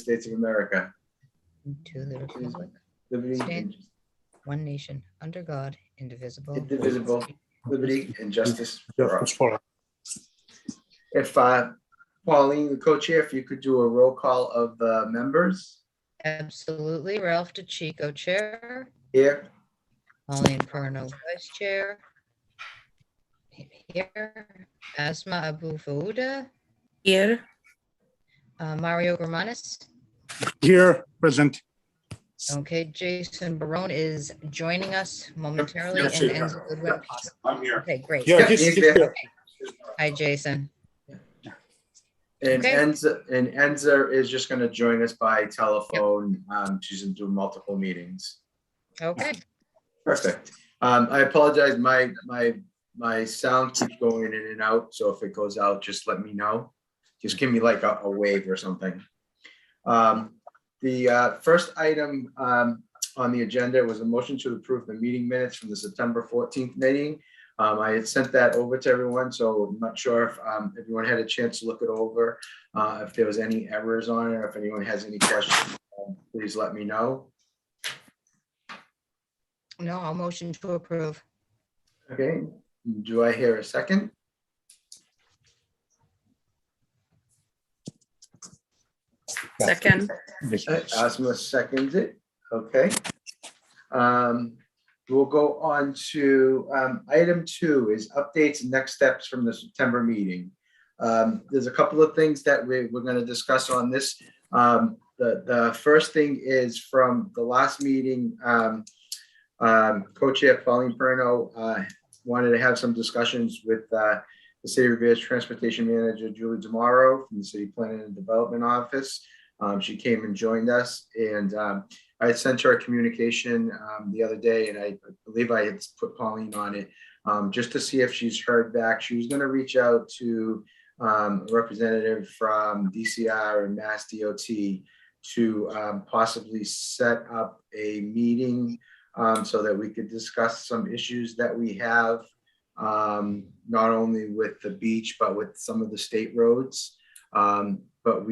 States of America. To the republic, Liberty stand and one nation, under God, indivisible. indivisible, liberty and justice for all. Justice for all. If Pauline, the co-chair, if you could do a roll call of the members. Absolutely. Ralph DeChico, Chair. Here. Pauline Perno, Vice Chair. Here. Asma Abu Fauda. Here. Mario Romanes. Here, present. Okay, Jason Barone is joining us momentarily. Yes, And yes, Enzo Goodwin. I'm here. Okay, great. Yeah, Yep, he's he's here. there. Hi, Jason. And Okay. Enza is just going to join us by telephone. She's doing multiple meetings. Okay. Perfect. I apologize. My sound keeps going in and out. So if it goes out, just let me know. Just give me like a wave or something. The first item on the agenda was a motion to approve the meeting minutes from the September 14th meeting. I had sent that over to everyone, so I'm not sure if everyone had a chance to look it over. If there was any errors on it, or if anyone has any questions, please let me know. No, I'll motion to approve. Okay, do I hear a second? Second. Asma seconds it. Okay. We'll go on to item 2 is updates and next steps from the September meeting. There's a couple of things that we're going to discuss on this. The first thing is from the last meeting, co-chair Pauline Perno wanted to have some discussions with the City of Revere's Transportation Manager, Julie Demaro from the City Planning and Development Office. She came and joined us, and I had sent her a communication the other day, and I believe I had put Pauline on it just to see if she's heard back. She was going to reach out to a representative from DCR and Mass DOT to possibly set up a meeting so that we could discuss some issues that we have, not only with the beach, but with some of the state roads. But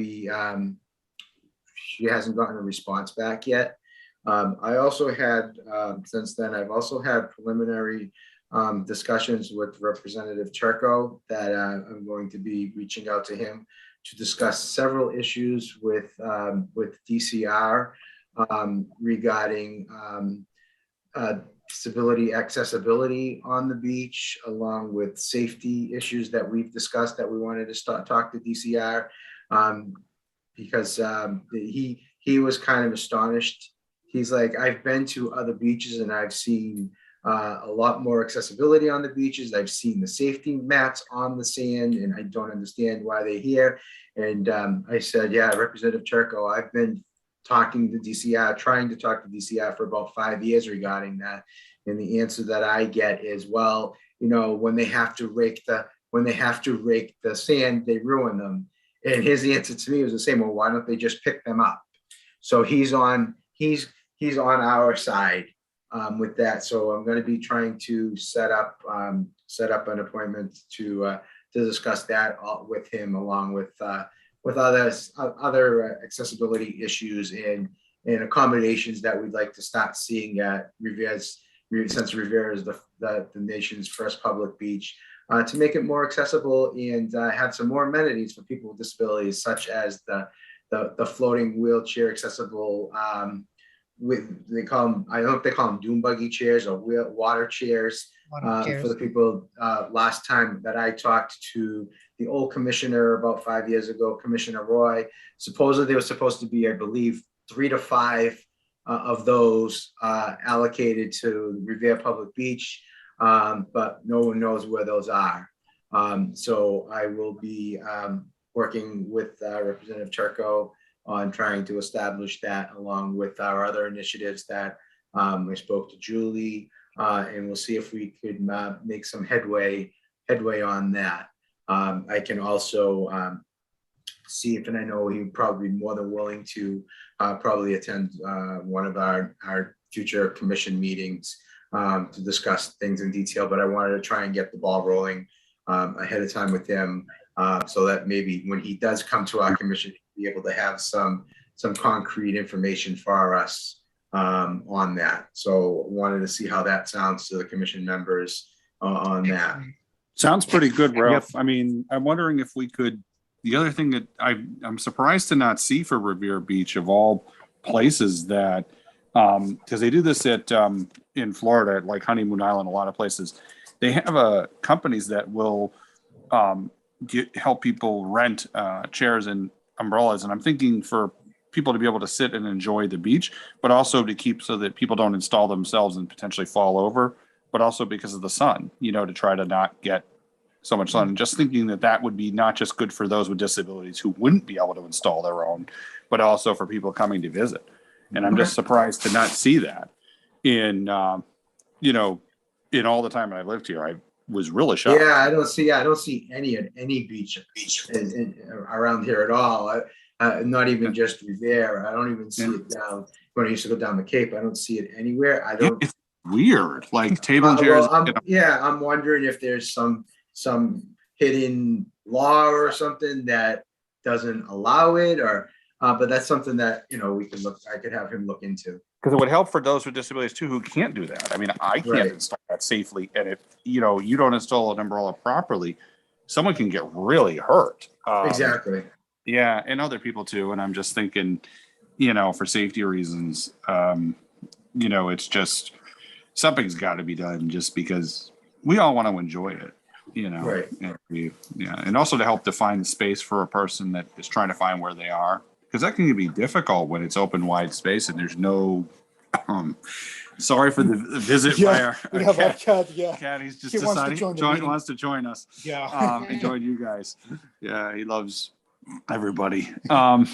she hasn't gotten a response back yet. I also had, since then, I've also had preliminary discussions with Representative Turco that I'm going to be reaching out to him to discuss several issues with DCR regarding disability accessibility on the beach, along with safety issues that we've discussed that we wanted to talk to DCR. Because he was kind of astonished. He's like, I've been to other beaches and I've seen a lot more accessibility on the beaches. I've seen the safety mats on the sand, and I don't understand why they're here. And I said, yeah, Representative Turco, I've been talking to DCR, trying to talk to DCR for about 5 years regarding that. And the answer that I get is, well, you know, when they have to rake the sand, they ruin them. And his answer to me was the same. Well, why don't they just pick them up? So he's on our side with that. So I'm going to be trying to set up an appointment to discuss that with him, along with other accessibility issues and accommodations that we'd like to start seeing at Revere's, since Revere is the nation's first public beach. To make it more accessible and have some more amenities for people with disabilities, such as the floating wheelchair accessible, they call them, I don't know if they call them dune buggy chairs or water chairs. For the people, last time that I talked to the old commissioner about 5 years ago, Commissioner Roy, supposedly there was supposed to be, I believe, 3 to 5 of those allocated to Revere Public Beach. But no one knows where those are. So I will be working with Representative Turco on trying to establish that, along with our other initiatives that I spoke to Julie, and we'll see if we could make some headway on that. I can also see if, and I know he would probably be more than willing to probably attend one of our future commission meetings to discuss things in detail, but I wanted to try and get the ball rolling ahead of time with him, so that maybe when he does come to our commission, he'll be able to have some some concrete information for us on that. So wanted to see how that sounds to the commission members on that. Sounds pretty good, Ralph. I mean, I'm wondering if we could, the other thing that I'm surprised to not see for Revere Beach of all places that, because they do this at in Florida, like Honeymoon Island, a lot of places, they have companies that will help people rent chairs and umbrellas. And I'm thinking for people to be able to sit and enjoy the beach, but also to keep so that people don't install themselves and potentially fall over, but also because of the sun, to try to not get so much sun. And just thinking that would be not just good for those with disabilities who wouldn't be able to install their own, but also for people coming to visit. And I'm just surprised to not see that in all the time I've lived here. I was really shocked. Yeah, I don't see any at any beach around here at all. Not even just Revere. I don't even see it down when I used to go down the Cape. I don't see it anywhere. I don't. It's weird, like table chairs. Well, I'm wondering if there's some hidden law or something that doesn't allow it, or but that's something that we can look. I could have him look into. Because it would help for those with disabilities too who can't do that. I mean, I can't install that safely, and if you don't install an umbrella properly, someone can get really hurt. Exactly. Yeah, and other people too. And I'm just thinking, for safety reasons, it's just something's got to be done, just because we all want to enjoy it. Right. And also to help define the space for a person that is trying to find where they are. Because that can be difficult when it's open wide space and there's no sorry for the visit by our cat. Cat, he's just decided wants to join us. Yeah. And join you guys. Yeah, he loves everybody. But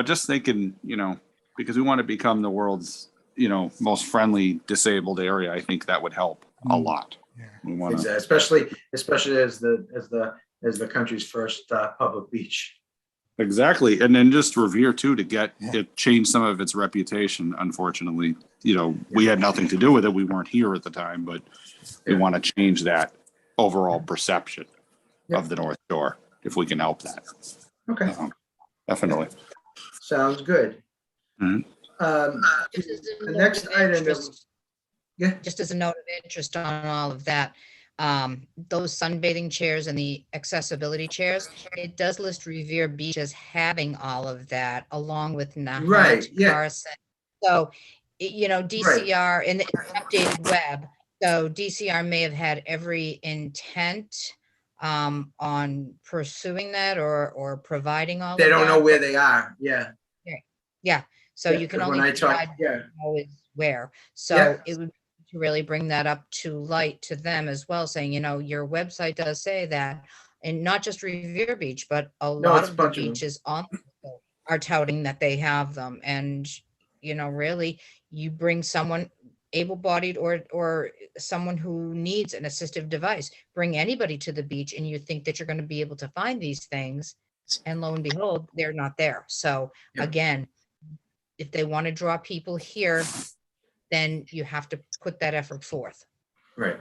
just thinking, because we want to become the world's, most friendly disabled area, I think that would help a lot. Yeah. We want to, Especially as the country's first public beach. exactly. And then just Revere too, to get it change some of its reputation. Unfortunately, we had nothing to do with it. We weren't here at the time, but we want to change that overall perception of the North Shore if we can help that. Okay. Definitely. Sounds good. Mhm. The next item. Just as a note of interest on all of that, those sunbathing chairs and the accessibility chairs, it does list Revere Beach as having all of that, along with Nahant, Right, yeah. Carson. So, DCR in the updated web. So DCR may have had every intent on pursuing that or providing all. They of don't that, know where they are. Yeah. Yeah. So Yeah, you can 'cause only when I talk, provide always where. So Yeah. it would to really bring that up to light to them as well, saying, your website does say that, and not just Revere Beach, but a lot it's of a the bunch of them. beaches on are touting that they have them. And, really, you bring someone able-bodied or someone who needs an assistive device, bring anybody to the beach, and you think that you're going to be able to find these things, and lo and behold, they're not there. So Yeah. again, if they want to draw people here, then you have to put that effort forth. Right.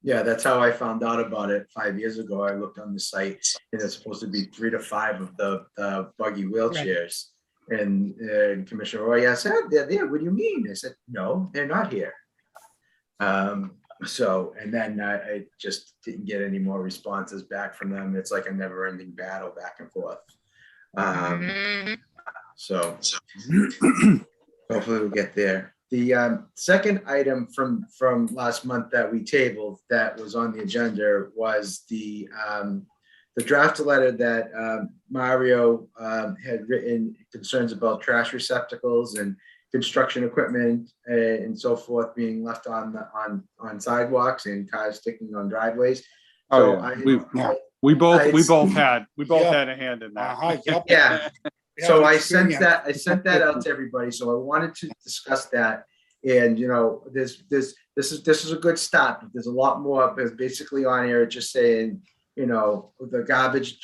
Yeah, that's how I found out about it 5 years ago. I looked on the site, and it's supposed to be 3 to 5 of the buggy wheelchairs. And Commissioner Roy said, they're there. What do you mean? I said, no, they're not here. And then I just didn't get any more responses back from them. It's like a never-ending battle back and forth. So hopefully we'll get there. The second item from last month that we tabled that was on the agenda was the draft letter that Mario had written concerns about trash receptacles and construction equipment and so forth being left on sidewalks and cars sticking on driveways. We both had a hand in that. Yep. Yeah. So I sent experience. that out to everybody. So I wanted to discuss that. And this is a good start, but there's a lot more. But basically on here just saying, the garbage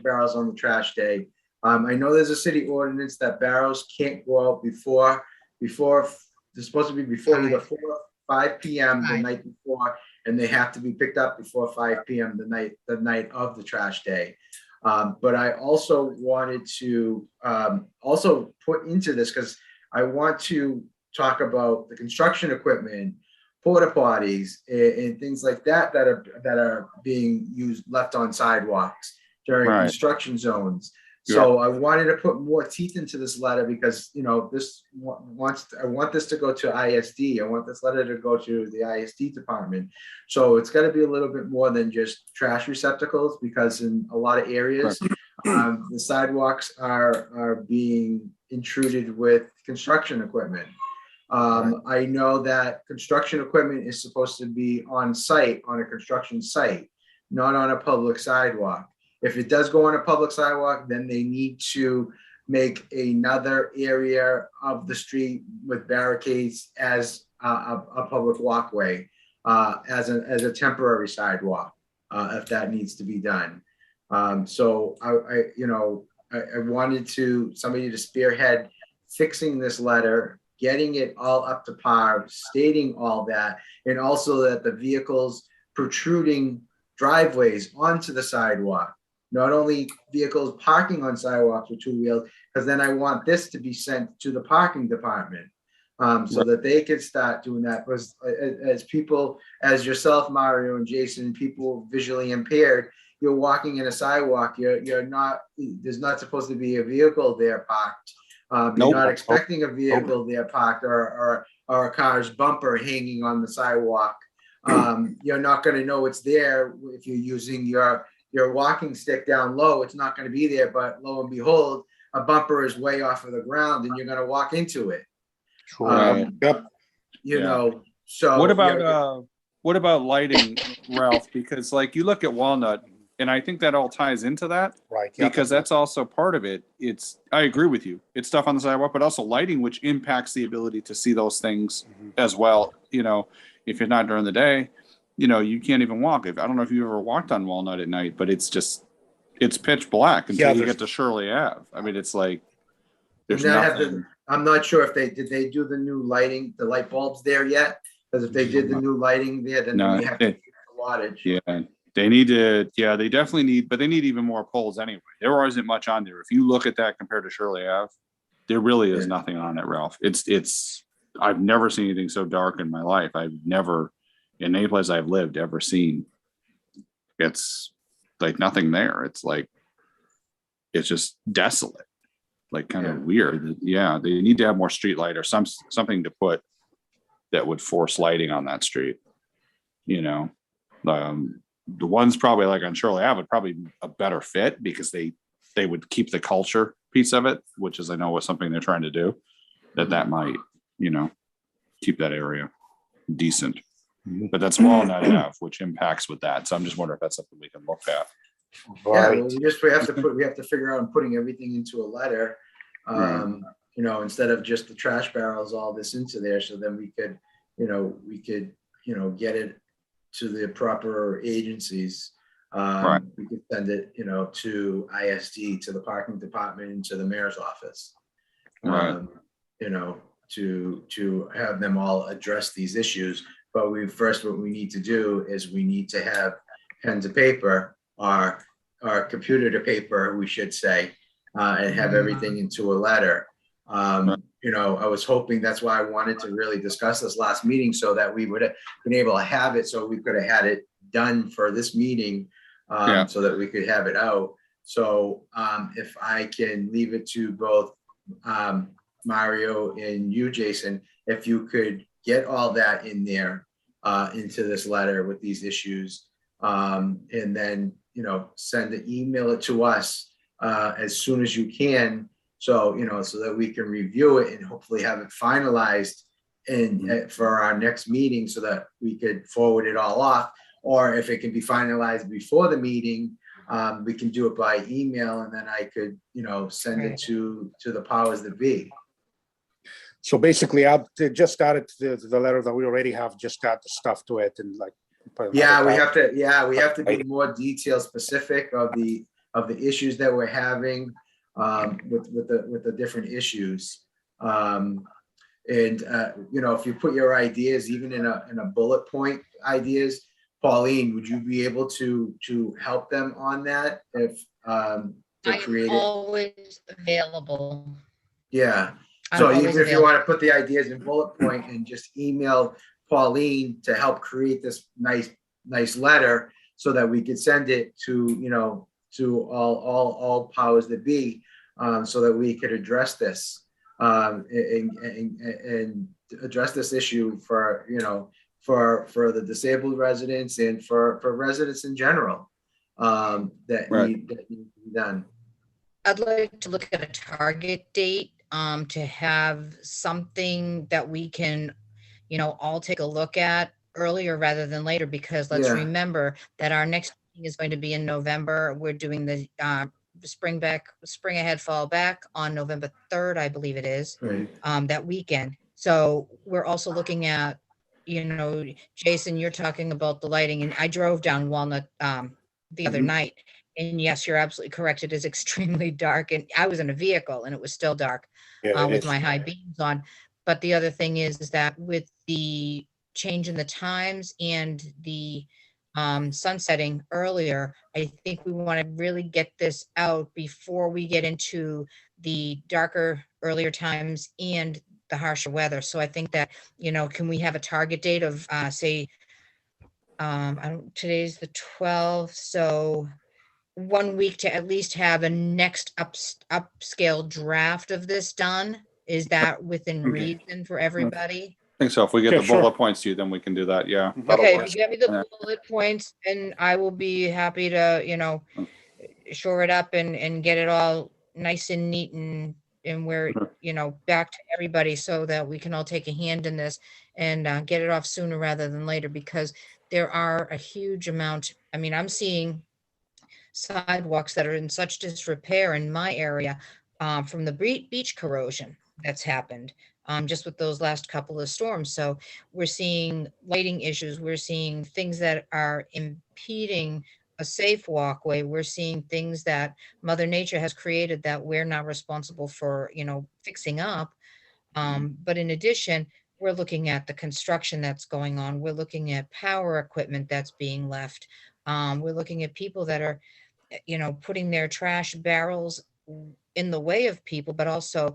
barrels on the trash day. I know there's a city ordinance that barrels can't go out before they're supposed to be before either 4 or 5 p.m. the night before, and they have to be picked up before 5 p.m. the night of the trash day. But I also wanted to also put into this, because I want to talk about the construction equipment, porta potties, and things like that that are being used, left on sidewalks during Right. construction zones. So I wanted to put more teeth into this letter because, you know, I want this to go to ISD. I want this letter to go to the ISD department. So it's got to be a little bit more than just trash receptacles, because in a lot of areas, the sidewalks are being intruded with construction equipment. I know that construction equipment is supposed to be on site, on a construction site, not on a public sidewalk. If it does go on a public sidewalk, then they need to make another area of the street with barricades as a public walkway, as a temporary sidewalk, if that needs to be done. So I wanted somebody to spearhead fixing this letter, getting it all up to par, stating all that, and also that the vehicles protruding driveways onto the sidewalk, not only vehicles parking on sidewalks with two wheels, because then I want this to be sent to the parking department, so that they can start doing that. Because as people, as yourself, Mario and Jason, people visually impaired, you're walking in a sidewalk, you're not, there's not supposed to be a vehicle there parked. You're not expecting a vehicle there parked, or a car's bumper hanging on the sidewalk. You're not going to know it's there if you're using your walking stick down low. It's not going to be there, but lo and behold, a bumper is way off of the ground and you're going to walk into it. You know, so what about lighting, Ralph? Because like you look at Walnut, and I think that all ties into that, right? Because that's also part of it. I agree with you. It's stuff on the sidewalk, but also lighting, which impacts the ability to see those things as well. You know, if you're not during the day, you know, you can't even walk. I don't know if you ever walked on Walnut at night, but it's pitch black until you get to Shirley Ave. I mean, it's like there's nothing. I'm not sure if did they do the new lighting, the light bulbs there yet? Because if they did the new lighting there, then we have to keep the wattage. Yeah, they need to. Yeah, they definitely need, but they need even more poles anyway. There isn't much on there. If you look at that compared to Shirley Ave, there really is nothing on it, Ralph. I've never seen anything so dark in my life. I've never, in any place I've lived, ever seen. It's like nothing there. It's like, it's just desolate, like kind of weird. Yeah, they need to have more street light or something to put that would force lighting on that street. You know, the ones probably like on Shirley Ave would probably be a better fit because they would keep the culture piece of it, which is, I know, was something they're trying to do. That might, you know, keep that area decent. But that's Walnut Ave, which impacts with that. So I'm just wondering if that's something we can look at. Yeah, well, we have to figure out putting everything into a letter. You know, instead of just the trash barrels, all this into there, so then we could get it to the proper agencies. We could send it, you know, to ISD, to the parking department, and to the mayor's office. You know, to have them all address these issues. But what we need to do is we need to have pen to paper, or computer to paper, we should say, and have everything into a letter. You know, I was hoping, that's why I wanted to really discuss this last meeting, so that we would have been able to have it, so we could have had it done for this meeting, so that we could have it out. So if I can leave it to both Mario and you, Jason, if you could get all that in there into this letter with these issues, and then, you know, email it to us as soon as you can. So, you know, so that we can review it and hopefully have it finalized for our next meeting, so that we could forward it all off. Or if it can be finalized before the meeting, we can do it by email, and then I could, you know, send it to the powers that be. So basically, I've just added the letter that we already have, just got the stuff to it, and like. We have to be more detail specific of the issues that we're having with the different issues. You know, if you put your ideas even in a bullet point ideas, Pauline, would you be able to help them on that? to I'm create it. always available. Yeah. I'm So always even if you available. want to put the ideas in bullet point and just email Pauline to help create this nice letter so that we could send it to, to all powers that be, so that we could address this, and address this issue for, for the disabled residents and for residents in general, that need to be done. I'd like to look at a target date, to have something that we can, all take a look at earlier rather than later, because let's Yeah. remember that our next meeting is going to be in November. We're doing the spring ahead, fall back on November 3rd, I believe it is, Right. that weekend. So we're also looking at, Jason, you're talking about the lighting, and I drove down Walnut the other Mhm. night. And yes, you're absolutely correct. It is extremely dark, and I was in a vehicle and it was still dark, Yeah, it with is. my high beams on. But the other thing is that with the change in the times and the sunsetting earlier, I think we want to really get this out before we get into the darker, earlier times and the harsher weather. So I think that, can we have a target date of, say, today's the 12th, so 1 week to at least have a next upscale draft of this done? Is that within Okay. reason for everybody? I think so. If we get Yeah, the sure. bullet points to you, then we can do that. Yeah. Mhm. That'll Okay, work. if you get me the Yeah. bullet points, and I will be happy to, shore it up and get it all nice and neat and where, Mhm. back to everybody so that we can all take a hand in this and get it off sooner rather than later, because there are a huge amount. I mean, I'm seeing sidewalks that are in such disrepair in my area, from the beach corrosion that's happened, just with those last couple of storms. So we're seeing lighting issues. We're seeing things that are impeding a safe walkway. We're seeing things that Mother Nature has created that we're not responsible for, fixing up. But in addition, we're looking at the construction that's going on. We're looking at power equipment that's being left. We're looking at people that are, putting their trash barrels in the way of people, but also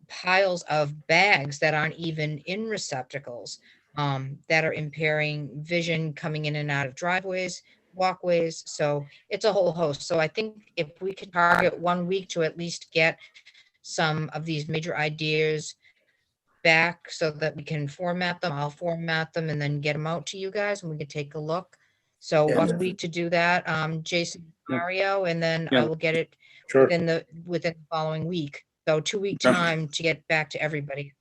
piles of bags that aren't even in receptacles, that are impairing vision coming in and out of driveways, walkways. So it's a whole host. So I think if we could target 1 week to at least get some of these major ideas back so that we can format them, I'll format them and then get them out to you guys and we can take a look. So Yeah, 1 week to do that, Jason, Yeah. Mario, and then Yeah. I will get it Sure. within the following week. So 2 week Okay. time to get back to everybody.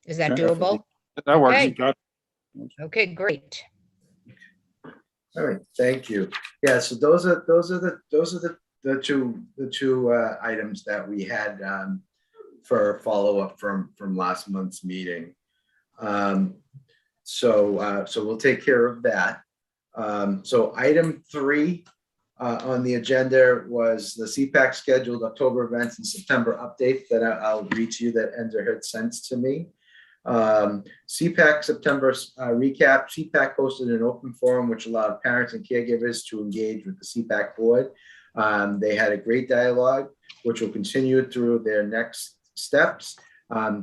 Is that Okay. doable? That works. Okay. Got Okay, great. All right, thank you. Yeah, so those are the two items that we had, for follow-up from last month's meeting. So we'll take care of that. So item 3 on the agenda was the CPAC scheduled October events and September update that I'll read to you that Ender had sent to me. CPAC September recap. CPAC hosted an open forum which allowed parents and caregivers to engage with the CPAC board. They had a great dialogue, which will continue through their next steps.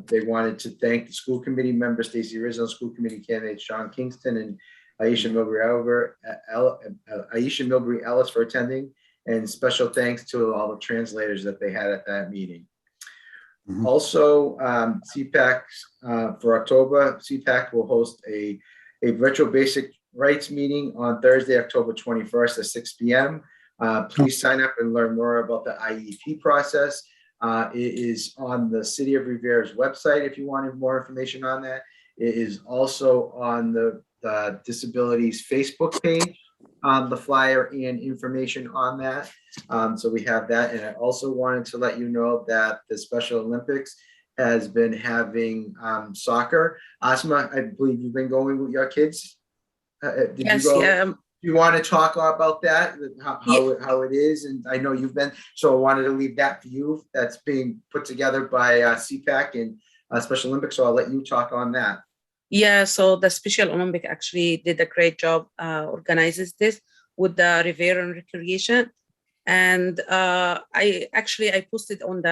They wanted to thank the school committee members, Stacy Rizzo, school committee candidates Sean Kingston and Aisha Milbury Ellis for attending, and special thanks to all the translators that they had at that meeting. Mhm. Also, CPAC for October, CPAC will host a virtual basic rights meeting on Thursday, October 21st at 6 p.m. Please sign up and learn more about the IEP process. It is on the City of Riviera's website if you wanted more information on that. It is also on the Disabilities Facebook page, the flyer and information on that. So we have that. And I also wanted to let you know that the Special Olympics has been having soccer. Asma, I believe you've been going with your kids. Did Yes, you go? yeah. You want to talk about that, how it is? And I know you've been, so I wanted to leave that for you. That's being put together by CPAC and Special Olympics. So I'll let you talk on that. Yeah, so the Special Olympic actually did a great job, organizes this with the Riviera and Recreation. And I posted on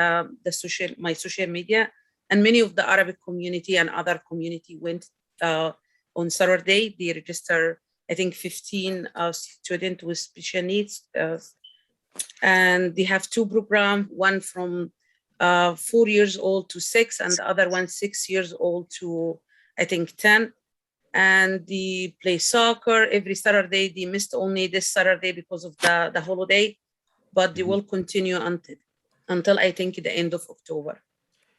my social media, and many of the Arabic community and other community went on Saturday. They register, I think, 15 students with special needs, and they have two programs, one from 4 years old to 6, and the other one 6 years old to, I think, 10. And they play soccer every Saturday. They missed only this Saturday because of the holiday, but they will continue until I think the end of October.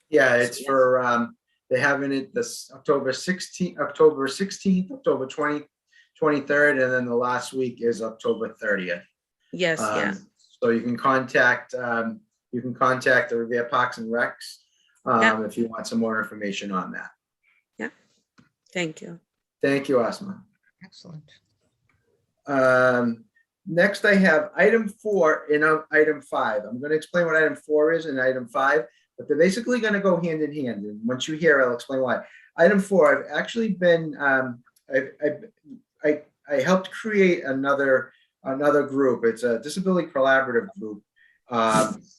Yeah, it's for, they're having it this October 16th, October 20th, 23rd, and then the last week is October 30th. Yes, yeah. So you can contact the Revere Parks and Recs if you want some more information on that. Yeah. Thank you. Thank you, Asma. Excellent. Next, I have item 4 and item 5. I'm going to explain what item 4 is and item 5, but they're basically going to go hand in hand. And once you hear, I'll explain why. Item 4, I've actually been, I helped create another group. It's a disability collaborative group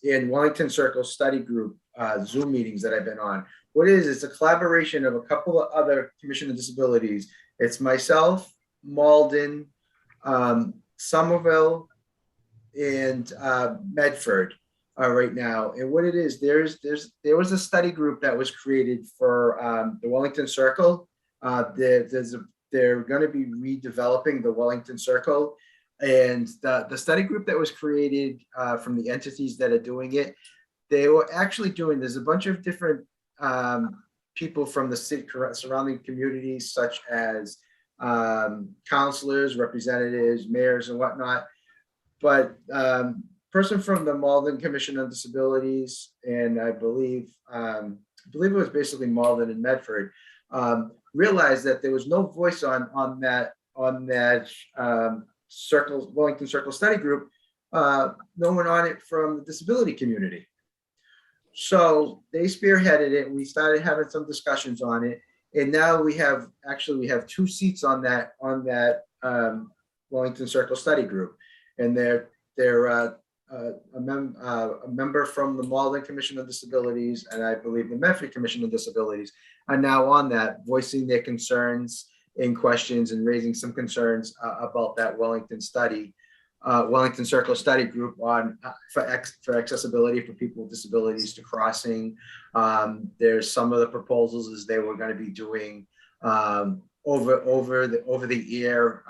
in Wellington Circle study group Zoom meetings that I've been on. What it is, it's a collaboration of a couple of other Commission of Disabilities. It's myself, Malden, Somerville, and Medford right now. And what it is, there was a study group that was created for the Wellington Circle. They're going to be redeveloping the Wellington Circle, and the study group that was created from the entities that are doing it, they were actually doing. There's a bunch of different people from the city surrounding communities, such as counselors, representatives, mayors, and whatnot. But person from the Malden Commission on Disabilities, and I believe it was basically Malden and Medford, realized that there was no voice on that Wellington Circle study group, no one on it from the disability community. So they spearheaded it. We started having some discussions on it, and now we have 2 seats on that Wellington Circle study group, and they're a member from the Malden Commission on Disabilities, and I believe the Medford Commission on Disabilities are now on that, voicing their concerns and questions and raising some concerns about that Wellington Circle study group on for accessibility for people with disabilities to crossing. There's some of the proposals is they were going to be doing over the air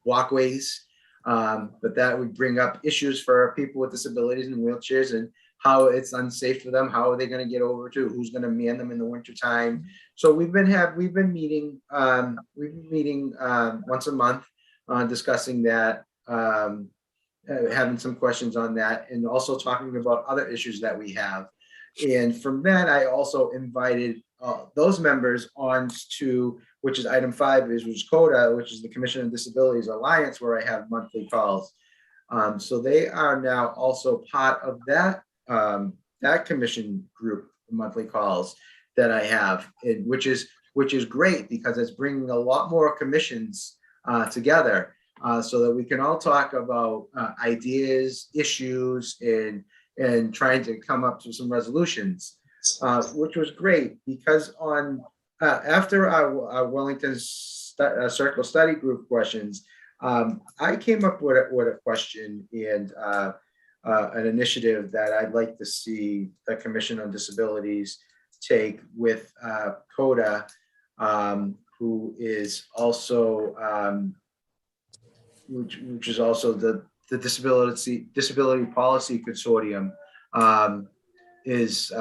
walkways, but that would bring up issues for people with disabilities and wheelchairs and how it's unsafe for them. How are they going to get over to? Who's going to man them in the wintertime? So we've been meeting once a month, discussing that, having some questions on that, and also talking about other issues that we have. And from that, I also invited those members on to, which is item 5, which is CODA, which is the Commission on Disabilities Alliance, where I have monthly calls. So they are now also part of that commission group monthly calls that I have, which is great because it's bringing a lot more commissions together, so that we can all talk about ideas, issues, and trying to come up to some resolutions, which was great because after our Wellington Circle study group questions, I came up with a question and an initiative that I'd like to see the Commission on Disabilities take with CODA, who is also which is also the Disability Policy Consortium, is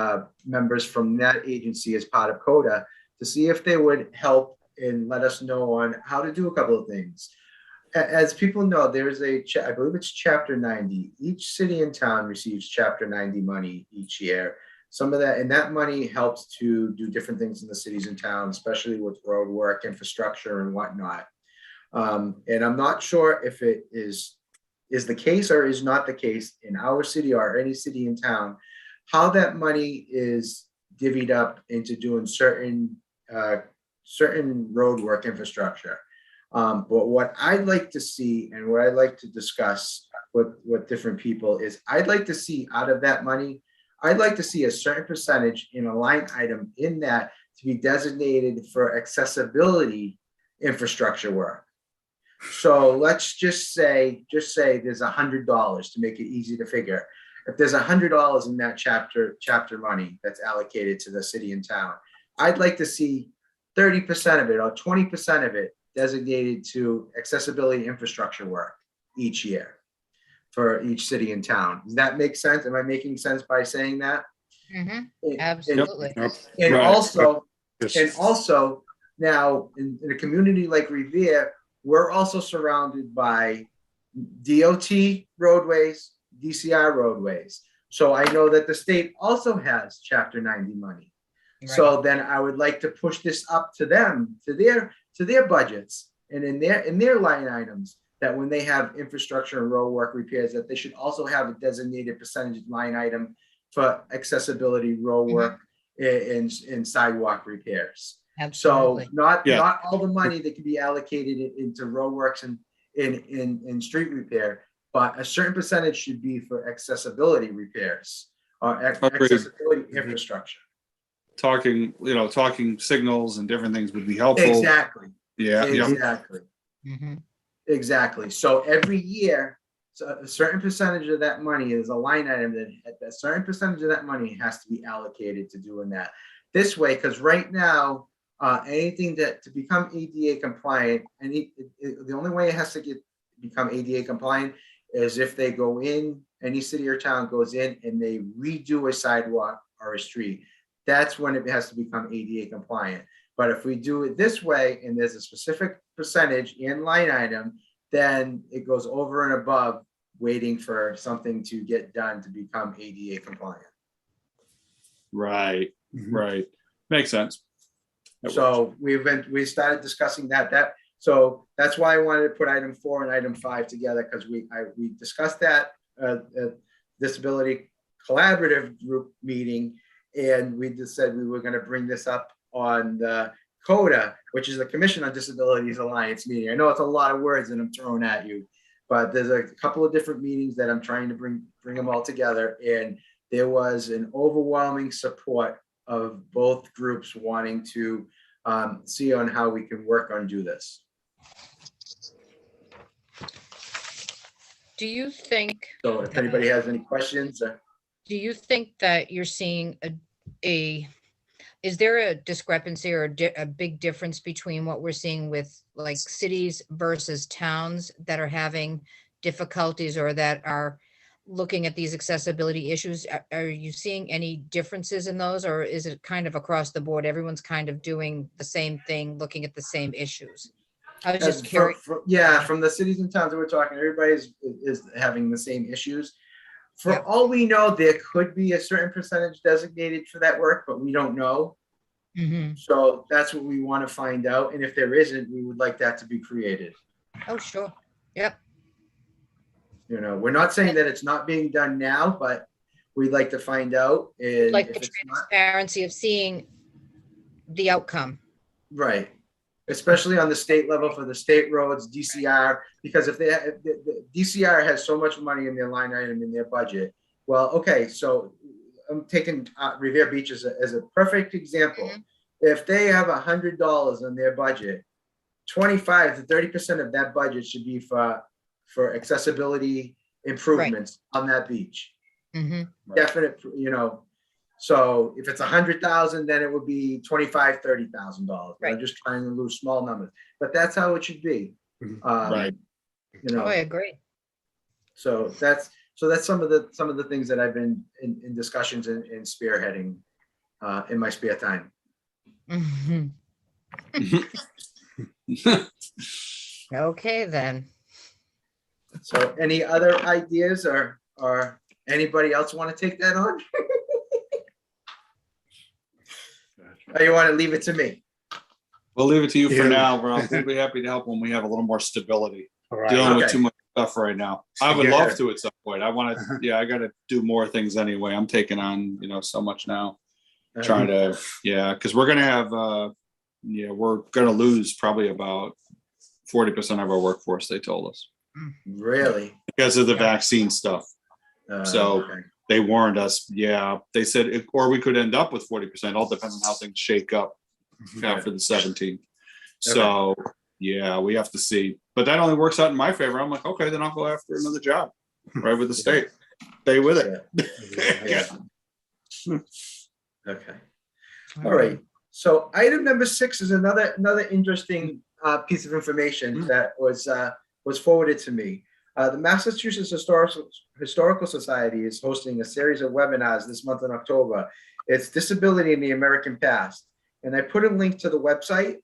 members from that agency as part of CODA, to see if they would help and let us know on how to do a couple of things. As people know, there's I believe it's Chapter 90. Each city and town receives Chapter 90 money each year. Some of that, and that money helps to do different things in the cities and towns, especially with road work, infrastructure, and whatnot. And I'm not sure if it is the case or is not the case in our city or any city in town, how that money is divvied up into doing certain road work infrastructure. But what I'd like to see and what I'd like to discuss with different people is I'd like to see out of that money, I'd like to see a certain percentage in a line item in that to be designated for accessibility infrastructure work. So let's just say there's $100 to make it easy to figure. If there's $100 in that chapter money that's allocated to the city and town, I'd like to see 30% of it or 20% of it designated to accessibility infrastructure work each year for each city and town. Does that make sense? Am I making sense by saying that? Absolutely. And Right. also, Yes. and also now in a community like Revere, we're also surrounded by DOT roadways, DCR roadways. So I know that the state also has Chapter 90 money. So then I would like to push this up to them, to their budgets and in their line items, that when they have infrastructure and road work repairs, that they should also have a designated percentage line item for accessibility road work and sidewalk repairs. Absolutely. So not Yeah. all the money that can be allocated into roadworks and in street repair, but a certain percentage should be for accessibility repairs or Agreed. accessibility infrastructure. Talking signals and different things would be helpful. Exactly. Yeah. Yeah. Exactly. Mhm. Exactly. So every year, so a certain percentage of that money is a line item that a certain percentage of that money has to be allocated to doing that. This way, because right now, anything that to become ADA compliant, the only way it has to become ADA compliant is if they go in, any city or town goes in and they redo a sidewalk or a street. That's when it has to become ADA compliant. But if we do it this way and there's a specific percentage in line item, then it goes over and above waiting for something to get done to become ADA compliant. Right. Mhm. Right. Makes sense. That works. So we started discussing that. So that's why I wanted to put item 4 and item 5 together, because we discussed that disability collaborative group meeting, and we just said we were going to bring this up on the CODA, which is the Commission on Disabilities Alliance meeting. I know it's a lot of words that I'm throwing at you, but there's a couple of different meetings that I'm trying to bring them all together, and there was an overwhelming support of both groups wanting to see on how we can work on do this. Do you think, So if anybody has any questions, do you think that you're seeing is there a discrepancy or a big difference between what we're seeing with like cities versus towns that are having difficulties or that are looking at these accessibility issues? Are you seeing any differences in those, or is it kind of across the board? Everyone's kind of doing the same thing, looking at the same issues. I was just curious. From the cities and towns that we're talking, everybody is having the same issues. For Yep. all we know, there could be a certain percentage designated for that work, but we don't know. Mhm. So that's what we want to find out. And if there isn't, we would like that to be created. Oh, sure. Yep. You know, we're not saying that it's not being done now, but we'd like to find out. And Like if the it's not, transparency of seeing the outcome. right, especially on the state level for the state roads, DCR, because if the DCR has so much money in their line item in their budget. Well, okay, so I'm taking Revere Beach as a perfect example. Mhm. If they have $100 in their budget, 25 to 30% of that budget should be for accessibility improvements on that beach. Hmm. Definite, so if it's 100,000, then it would be $25,000-$30,000. Right. I'm just trying to lose small numbers, but that's how it should be. Mhm. Right. Oh, I agree. So that's some of the things that I've been in discussions and spearheading in my spare time. Mhm. Okay, then. So any other ideas or anybody else want to take that on? Or you want to leave it to me? We'll leave it to you for Yeah. now, Ralph. We'll be happy to help when we have a little more stability. All right. Dealing with Okay. too much stuff right now. I would Yeah. love to at some point. I want to, I got to do more things anyway. I'm taking on, so much now. Trying to, because we're going to have, we're going to lose probably about 40% of our workforce, they told us, Really? because of the Yeah. vaccine stuff. So Okay. they warned us. Yeah, they said, or we could end up with 40%. All depends on how things shake up after the 17th. So yeah, we have to see. But that only works out in my favor. I'm like, okay, then I'll go after another job right with the state. Stay with it. Yeah. Okay. All right. So item number 6 is another interesting piece of information that was forwarded to me. The Massachusetts Historical Society is hosting a series of webinars this month in October. It's Disability in the American Past. And I put a link to the website.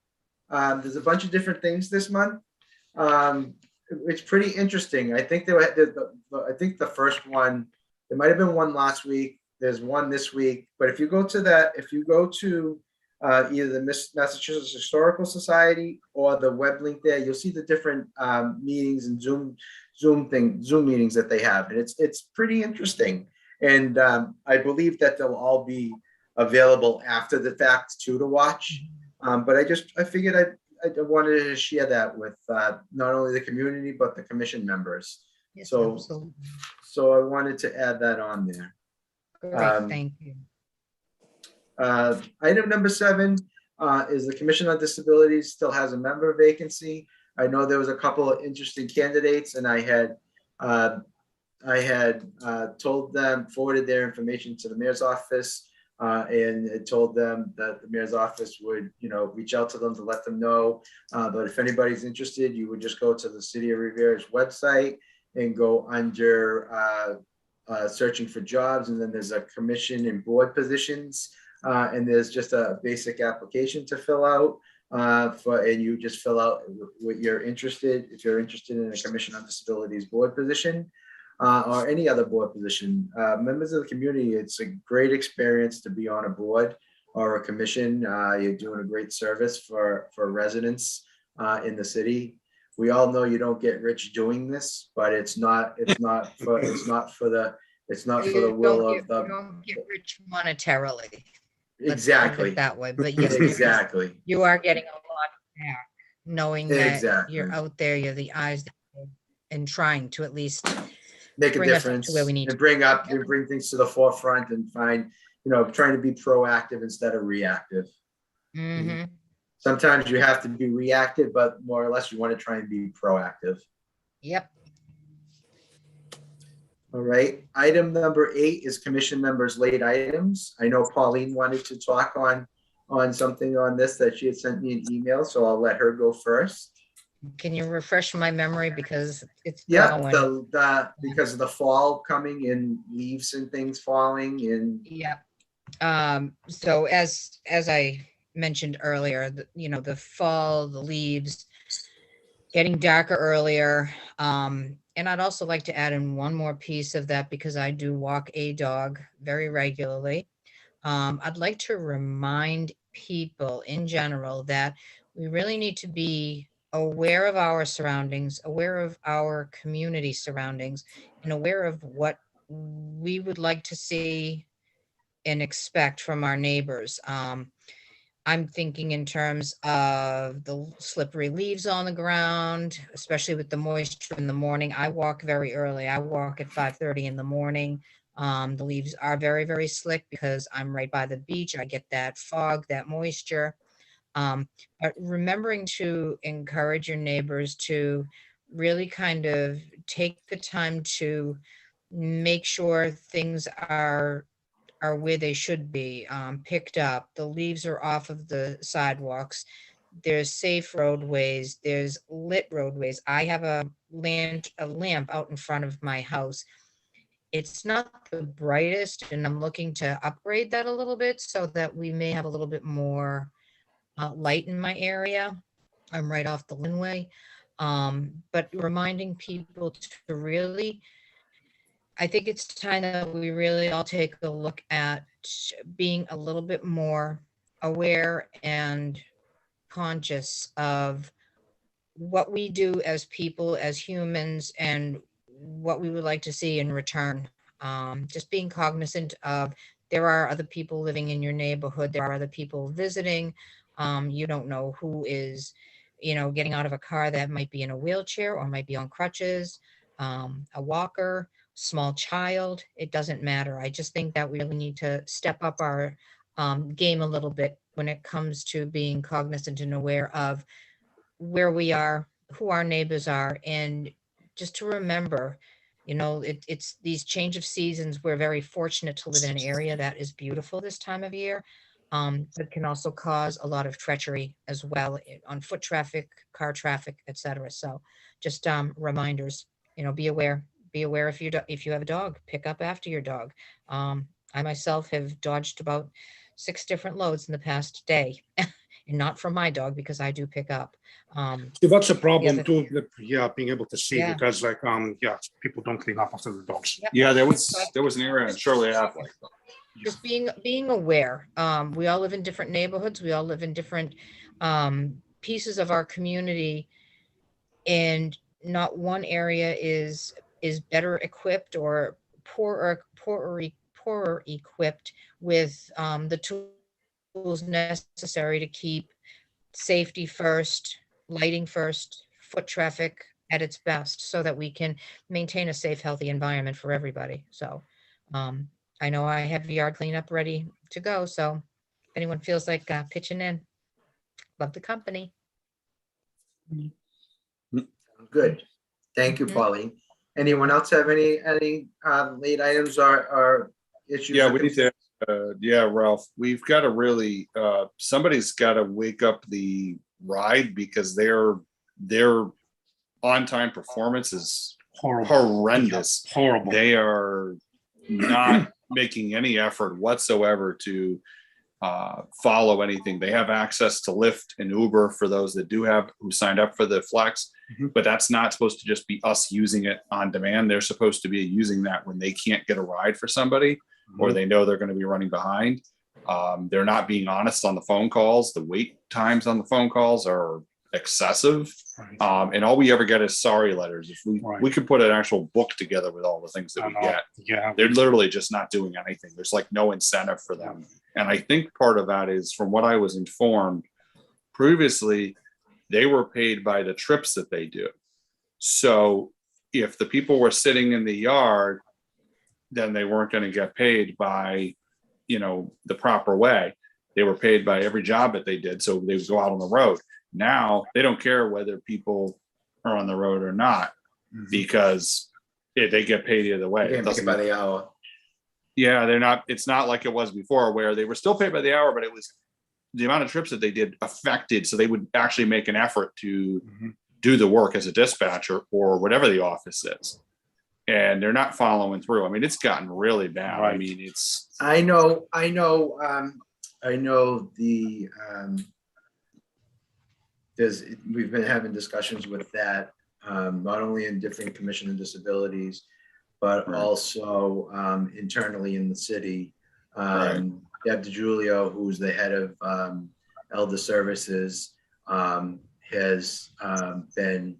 There's a bunch of different things this month. It's pretty interesting. I think I think the first one, there might have been one last week. There's one this week. But if you go to either the Massachusetts Historical Society or the web link there, you'll see the different meetings and Zoom meetings that they have, and it's pretty interesting. And I believe that they'll all be available after the fact too to watch. But I figured I wanted to share that with not only the community but the commission members. Yes, So- absolutely. So I wanted to add that on there. Great, thank you. Item number 7 is the Commission on Disabilities still has a member vacancy. I know there was a couple of interesting candidates, and I had told them, forwarded their information to the mayor's office, and it told them that the mayor's office would, reach out to them to let them know. But if anybody's interested, you would just go to the City of Riviera's website and go under searching for jobs, and then there's a commission and board positions. And there's just a basic application to fill out and you just fill out what you're interested, if you're interested in a Commission on Disabilities board position or any other board position. Members of the community, it's a great experience to be on a board or a commission. You're doing a great service for residents in the city. We all know you don't get rich doing this, but it's not for the will of the. You don't get rich monetarily. Let's put Exactly. it that way, but yes, Exactly. you are getting a lot back, knowing that Exactly. you're out there, you're the eyes and trying to at least Make a bring us up to difference where we need and to. bring things to the forefront and find, trying to be proactive instead of reactive. Mhm. Sometimes you have to be reactive, but more or less you want to try and be proactive. Yep. All right. Item number 8 is commission members' late items. I know Pauline wanted to talk on something on this that she had sent me an email, so I'll let her go first. Can you refresh my memory because it's Yeah, going. because of the fall coming and leaves and things falling and Yep. So as I mentioned earlier, the fall, the leaves getting darker earlier. And I'd also like to add in one more piece of that because I do walk a dog very regularly. I'd like to remind people in general that we really need to be aware of our surroundings, aware of our community surroundings, and aware of what we would like to see and expect from our neighbors. I'm thinking in terms of the slippery leaves on the ground, especially with the moisture in the morning. I walk very early. I walk at 5:30 in the morning. The leaves are very, very slick because I'm right by the beach. I get that fog, that moisture. But remembering to encourage your neighbors to really kind of take the time to make sure things are where they should be, picked up. The leaves are off of the sidewalks. There's safe roadways. There's lit roadways. I have a lamp out in front of my house. It's not the brightest, and I'm looking to upgrade that a little bit so that we may have a little bit more light in my area. I'm right off the Linway. But reminding people to really, I think it's time that we really all take a look at being a little bit more aware and conscious of what we do as people, as humans, and what we would like to see in return. Just being cognizant of there are other people living in your neighborhood, there are other people visiting. You don't know who is getting out of a car that might be in a wheelchair or might be on crutches, a walker, small child, it doesn't matter. I just think that we really need to step up our game a little bit when it comes to being cognizant and aware of where we are, who our neighbors are, and just to remember, it's these change of seasons. We're very fortunate to live in an area that is beautiful this time of year, but can also cause a lot of treachery as well on foot traffic, car traffic, etc. So just reminders, be aware. Be aware if you have a dog, pick up after your dog. I myself have dodged about 6 different loads in the past day, and not from my dog because I do pick up. See, that's a problem other- too, yeah, being able to see, Yeah. because like, yeah, people don't clean up after the dogs. Yep. Yeah, there was an area in Shirley Ave like that. Just being aware. We all live in different neighborhoods. We all live in different pieces of our community, and not one area is better equipped or poorer equipped with the tools necessary to keep safety first, lighting first, foot traffic at its best, so that we can maintain a safe, healthy environment for everybody. So I know I have yard cleanup ready to go. So if anyone feels like pitching in, love the company. Good. Thank you, Mhm. Pauline. Anyone else have any late items or issues? Yeah, or we need to, Ralph, we've got to really, somebody's got to wake up the ride because their on-time performance is Horrible, horrendous. horrible. They are not making any effort whatsoever to follow anything. They have access to Lyft and Uber for those that who signed up for the flex, but that's not supposed to just be us using it on demand. They're supposed to be using that when they can't get a ride for somebody or they know they're going to be running behind. They're not being honest on the phone calls. The wait times on the phone calls are excessive. And all we ever get is sorry letters. If we could put an actual book together with all the things that we get, Yeah, they're literally just not doing anything. There's like no incentive for them. And I think part of that is, from what I was informed previously, they were paid by the trips that they do. So if the people were sitting in the yard, then they weren't going to get paid by, the proper way. They were paid by every job that they did. So they would go out on the road. Now they don't care whether people are on the road or not, because they get paid either way. Getting paid by the hour. Yeah, it's not like it was before where they were still paid by the hour, but it was the amount of trips that they did affected. So they would actually make an effort to do the work as a dispatcher or whatever the office is. And they're not following through. I mean, it's gotten really bad. Right. I mean, it's. I know the we've been having discussions with that, not only in different commission and disabilities, but Right. also internally in the city. Right. Deb DiGiulio, who's the head of Elder Services, has been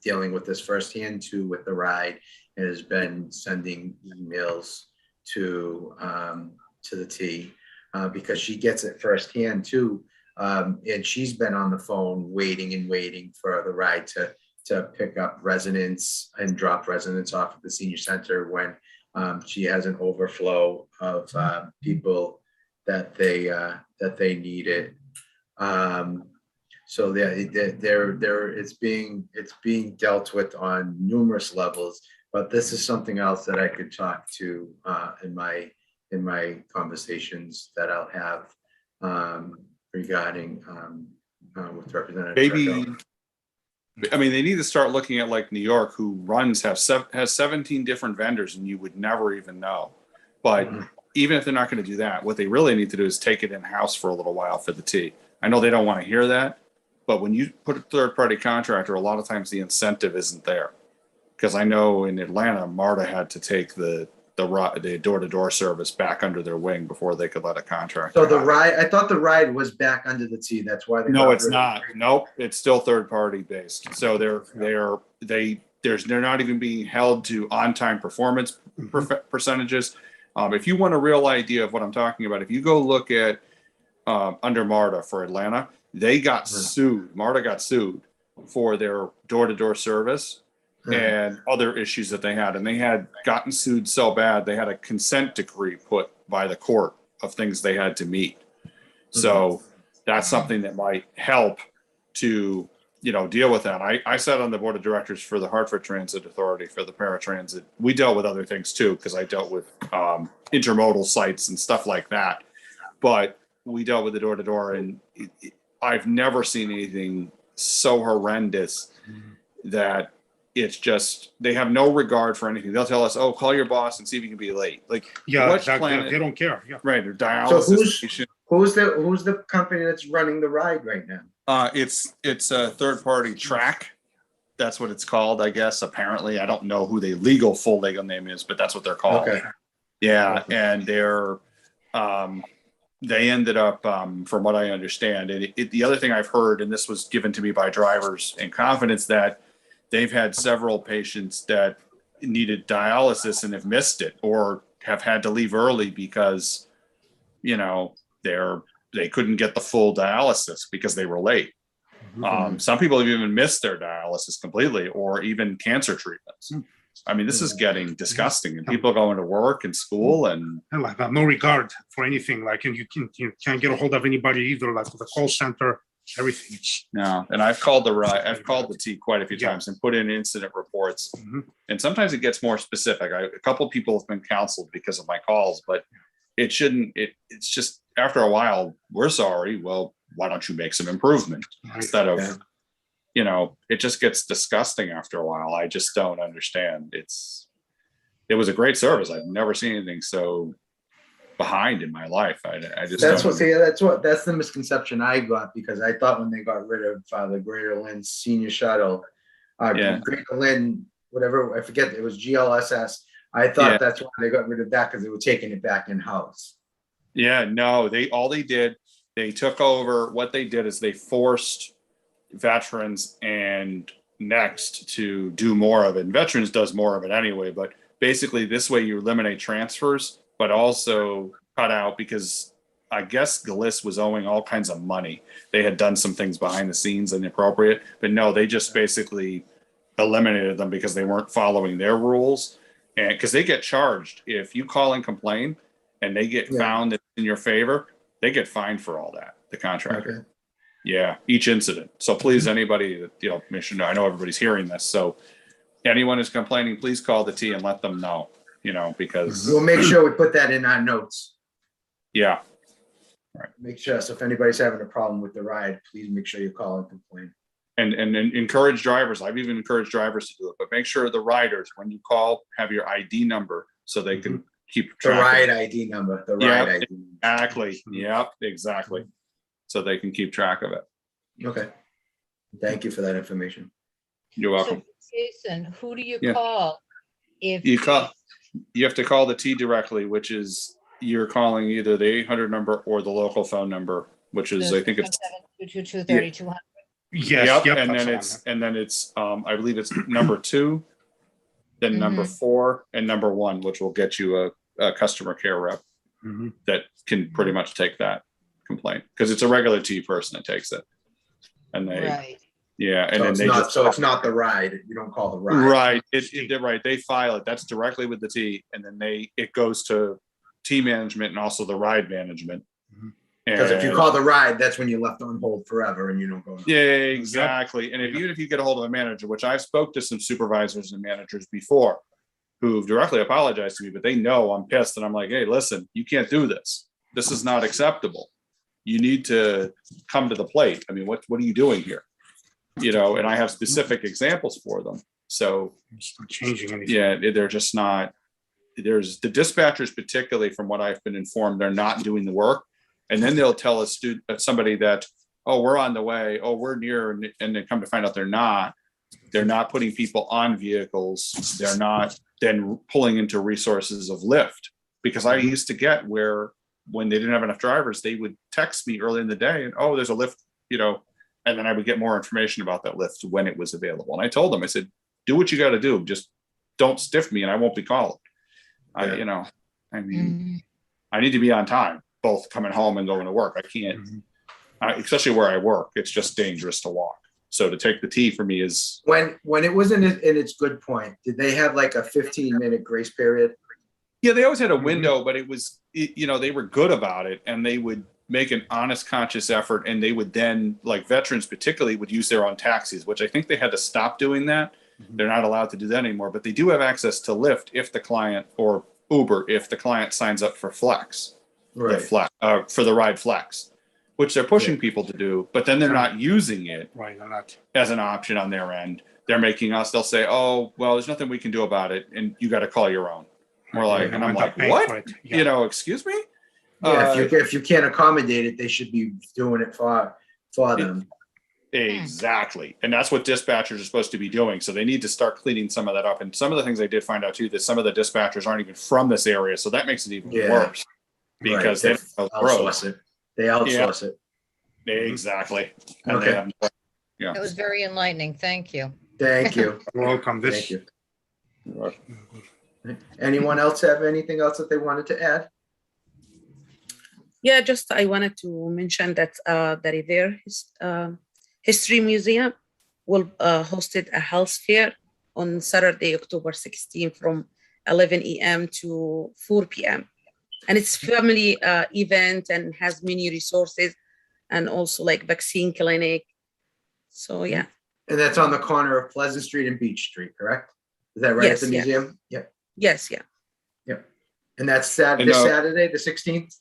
dealing with this firsthand too with the ride, and has been sending emails to the T because she gets it firsthand too. And she's been on the phone waiting for the ride to pick up residents and drop residents off at the senior center when she has an overflow of people that they needed. So it's being dealt with on numerous levels, but this is something else that I could talk to in my conversations that I'll have regarding with Representative Maybe, Trejo. I mean, they need to start looking at like New York, who has 17 different vendors, and you would never even know. But even if they're not going to do that, what they really need to do is take it in house for a little while for the T. I know they don't want to hear that, but when you put a third-party contractor, a lot of times the incentive isn't there. Because I know in Atlanta, MARTA had to take the door-to-door service back under their wing before they could let a contractor. So the out. ride, I thought the ride was back under the T. That's why they. No, got it's rid of not. it. Nope, it's still third-party based. So they're not even being held to on-time performance percentages. If you want a real idea of what I'm talking about, if you go look at under MARTA for Atlanta, they got sued. MARTA got sued for their door-to-door service and other issues that they had. And they had gotten sued so bad, they had a consent decree put by the court of things they had to meet. So that's something that might help to, deal with that. I sat on the board of directors for the Hartford Transit Authority for the paratransit. We dealt with other things too, because I dealt with intermodal sites and stuff like that. But we dealt with the door-to-door, and I've never seen anything so horrendous that it's just, they have no regard for anything. They'll tell us, oh, call your boss and see if you can be late. Like, Yeah, which planet- they don't care. Yeah. right, or So dialysis station. who's the company that's running the ride right now? It's a third-party track. That's what it's called, I guess. Apparently, I don't know who the full legal name is, but that's what they're called. Okay. Yeah, and they're they ended up, from what I understand, and the other thing I've heard, and this was given to me by drivers in confidence, that they've had several patients that needed dialysis and have missed it, or have had to leave early because, they couldn't get the full dialysis because they were late. Some people have even missed their dialysis completely, or even cancer treatments. I mean, this is getting disgusting, and people going to work and school and And no regard for anything. Like, and you can't get a hold of anybody either. Like the call center, everything. no. And I've called the T quite a few times and put in incident reports. And sometimes it gets more specific. A couple of people have been counseled because of my calls, but it shouldn't. It's just after a while, we're sorry. Well, why don't you make some improvement instead of, it just gets disgusting after a while. I just don't understand. It was a great service. I've never seen anything so behind in my life. I just That's don't. that's the misconception I got, because I thought when they got rid of the Greater Lynn Senior Shuttle, Greater Lynn, whatever, I forget, it was GLSS. I thought that's why they got rid of that, because they were taking it back in house. Yeah, no, they took over. What they did is they forced veterans and Next to do more of it. And Veterans does more of it anyway, but basically this way you eliminate transfers, but also cut out, because I guess Gillis was owing all kinds of money. They had done some things behind the scenes inappropriate, but no, they just basically eliminated them because they weren't following their rules. And because they get charged if you call and complain and they get found in your favor, they get fined for all that, the contractor. Okay. Yeah, each incident. So please, anybody that, Commissioner, I know everybody's hearing this. So anyone who's complaining, please call the T and let them know, because. We'll make sure we put that in our notes. Yeah. Make sure, so if anybody's having a problem with the ride, please make sure you call and complain. And encourage drivers. I've even encouraged drivers to do it, but make sure the riders, when you call, have your ID number so they can keep track. The ride ID number, ID. Exactly. Yep, exactly. So they can keep track of it. Okay. Thank you for that information. You're welcome. So, Jason, who do you Yeah. call if You have to call the T directly, which is you're calling either the 800 number or the local phone number, which is, I think it's 222-3200? Yes. Yep, and then it's I believe it's number 2, then number 4, and number 1, which will get you a customer care rep that can pretty much take that complaint, because it's a regular T person that takes it, and they and So then it's they not, just so it's not the ride. You don't call the ride. right. Right. They file it. That's directly with the T, and then it goes to T management and also the ride management. Because if you call the ride, that's when you're left on hold forever and you don't go. Yeah, exactly. And even if you get a hold of a manager, which I've spoke to some supervisors and managers before who've directly apologized to me, but they know I'm pissed, and I'm like, hey, listen, you can't do this. This is not acceptable. You need to come to the plate. I mean, what are you doing here? And I have specific examples for them. So It's not changing anything. yeah, they're just not. There's the dispatchers, particularly from what I've been informed, they're not doing the work. And then they'll tell somebody that, oh, we're on the way, oh, we're near, and they come to find out they're not. They're not putting people on vehicles. They're not then pulling into resources of Lyft. Because I used to get where when they didn't have enough drivers, they would text me early in the day and, oh, there's a Lyft, and then I would get more information about that Lyft when it was available. And I told them, I said, do what you got to do. Just don't stiff me and I won't be calling. I mean, I need to be on time, both coming home and going to work. I can't, especially where I work, it's just dangerous to walk. So to take the T for me is, When it was in its good point, did they have like a 15-minute grace period? yeah, they always had a window, but they were good about it, and they would make an honest, conscious effort, and they would then, like veterans particularly, would use their own taxis, which I think they had to stop doing that. They're not allowed to do that anymore, but they do have access to Lyft if the client, or Uber if the client signs up for Flex, Right. for the ride Flex, which they're pushing Yeah. people to do, but then they're not using it Right, they're not. as an option on their end. They're making us, they'll say, oh, well, there's nothing we can do about it, and you got to call your own. We're like, They and I'm end up like, paying what? for it. Yeah. Excuse me? Yeah, if you can't accommodate it, they should be doing it for them. Exactly. And that's what dispatchers are supposed to be doing. So they need to start cleaning some of that up. And some of the things I did find out too, that some of the dispatchers aren't even from this area. So that makes it even worse because Right. they outsource it. They outsource it. Exactly. And Okay. they have, That was very enlightening. Thank you. Thank you. You're welcome. Thank you. Anyone else have anything else that they wanted to add? Yeah, just I wanted to mention that the Revere History Museum will hosted a health fair on Saturday, October 16 from 11 a.m. to 4 p.m. And it's family event and has many resources and also like vaccine clinic. So yeah. And that's on the corner of Pleasant Street and Beach Street, correct? Is that right Yes, at the yes. museum? Yep. Yes, yeah. Yep. And that's this Saturday, the 16th?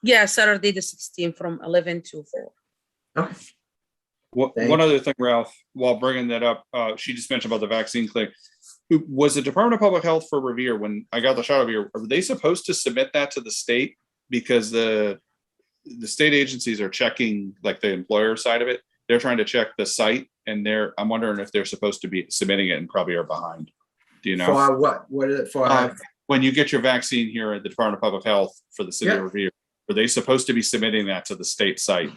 Yeah, Saturday the 16th from 11 to 4. Okay. one other thing, Ralph, while bringing that up, she just mentioned about the vaccine clinic. Was the Department of Public Health for Revere, when I got the shot over here, are they supposed to submit that to the state? Because the state agencies are checking, like the employer side of it. They're trying to check the site, and I'm wondering if they're supposed to be submitting it and probably are behind. Do you know? For what? What is it for? When you get your vaccine here at the Department of Public Health for the city of Revere, are they supposed to be submitting that to the state site?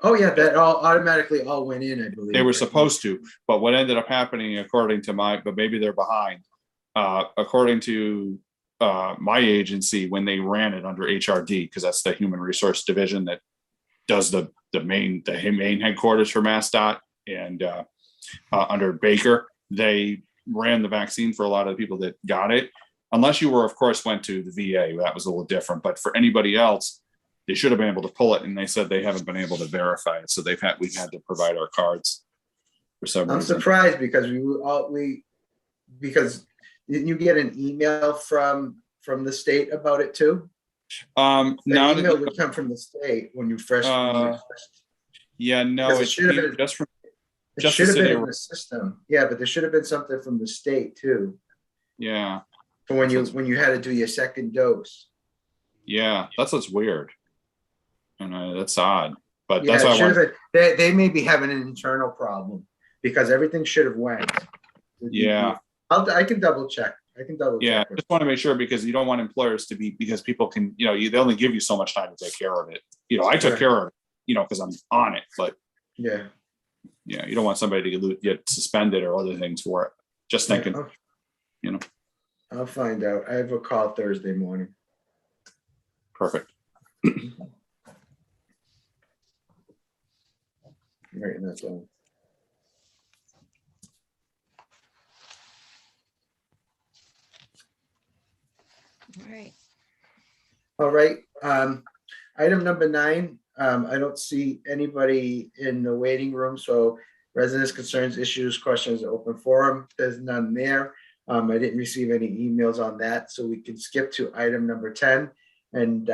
Oh yeah, that automatically all went in, I believe. They were supposed to, but what ended up happening, according to but maybe they're behind, according to my agency, when they ran it under HRD, because that's the Human Resource Division that does the main headquarters for MassDOT, and under Baker, they ran the vaccine for a lot of the people that got it. Unless you were, of course, went to the VA, that was a little different. But for anybody else, they should have been able to pull it, and they said they haven't been able to verify it. So we've had to provide our cards for some reason. I'm surprised because because didn't you get an email from the state about it too? No, the email would come from the state when you first. Yeah, no, it should have been just from. It should have been in the system. Yeah, but there should have been something from the state too. Yeah. For when you had to do your second dose. Yeah, that's what's weird. And that's odd. But yeah, that's why they may be having an internal problem because everything should have went. Yeah. I can double check. Yeah, I just want to make sure, because you don't want employers to be, because people can, they only give you so much time to take care of it. I took care of it, because I'm on it, but yeah, you don't want somebody to get suspended or other things for it. Just thinking, I'll find out. I have a call Thursday morning. Perfect. Right, and that's all. All right. Item number 9. I don't see anybody in the waiting room, so residents' concerns, issues, questions, open forum. There's none there. I didn't receive any emails on that, so we can skip to item number 10. And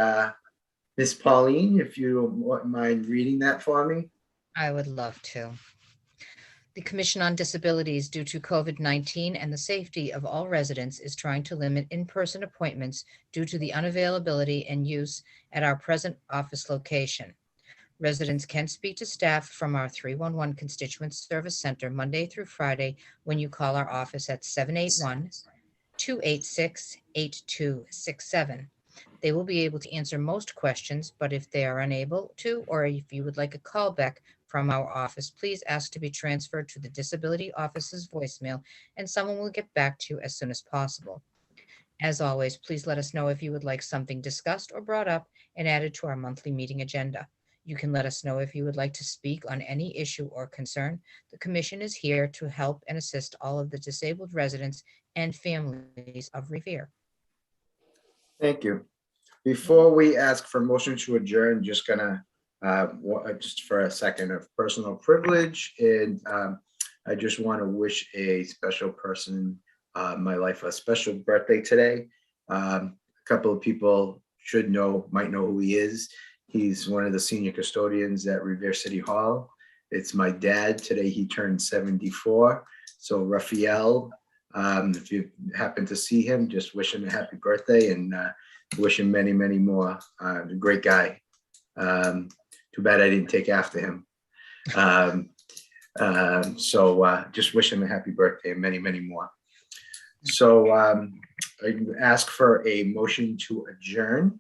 Ms. Pauline, if you don't mind reading that for me. I would love to. The Commission on Disabilities, due to COVID-19 and the safety of all residents, is trying to limit in-person appointments due to the unavailability and use at our present office location. Residents can speak to staff from our 311 Constituent Service Center Monday through Friday when you call our office at 781-286-8267. They will be able to answer most questions, but if they are unable to, or if you would like a callback from our office, please ask to be transferred to the Disability Office's voicemail, and someone will get back to you as soon as possible. As always, please let us know if you would like something discussed or brought up and added to our monthly meeting agenda. You can let us know if you would like to speak on any issue or concern. The commission is here to help and assist all of the disabled residents and families of Revere. Thank you. Before we ask for motion to adjourn, just gonna, just for a second of personal privilege, and I just want to wish a special person in my life a special birthday today. A couple of people might know who he is. He's one of the senior custodians at Revere City Hall. It's my dad. Today he turned 74. So Raphael, if you happen to see him, just wish him a happy birthday and wish him many, many more. Great guy. Too bad I didn't take after him. So just wish him a happy birthday and many, many more. So I ask for a motion to adjourn.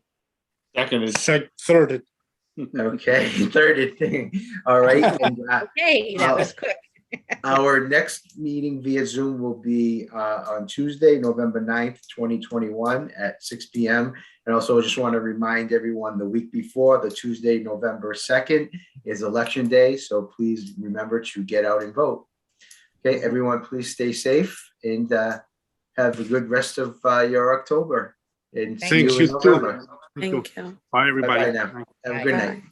Third. Okay, third thing. All right. And, Okay, that was quick. our next meeting via Zoom will be on Tuesday, November 9th, 2021 at 6 p.m. And also just want to remind everyone the week before, the Tuesday, November 2nd is election day. So please remember to get out and vote. Okay, everyone, please stay safe and have a good rest of your October. And Thank see you. you in November. Thank you. Bye, everybody. Bye-bye now. Have a Bye. good Bye. night.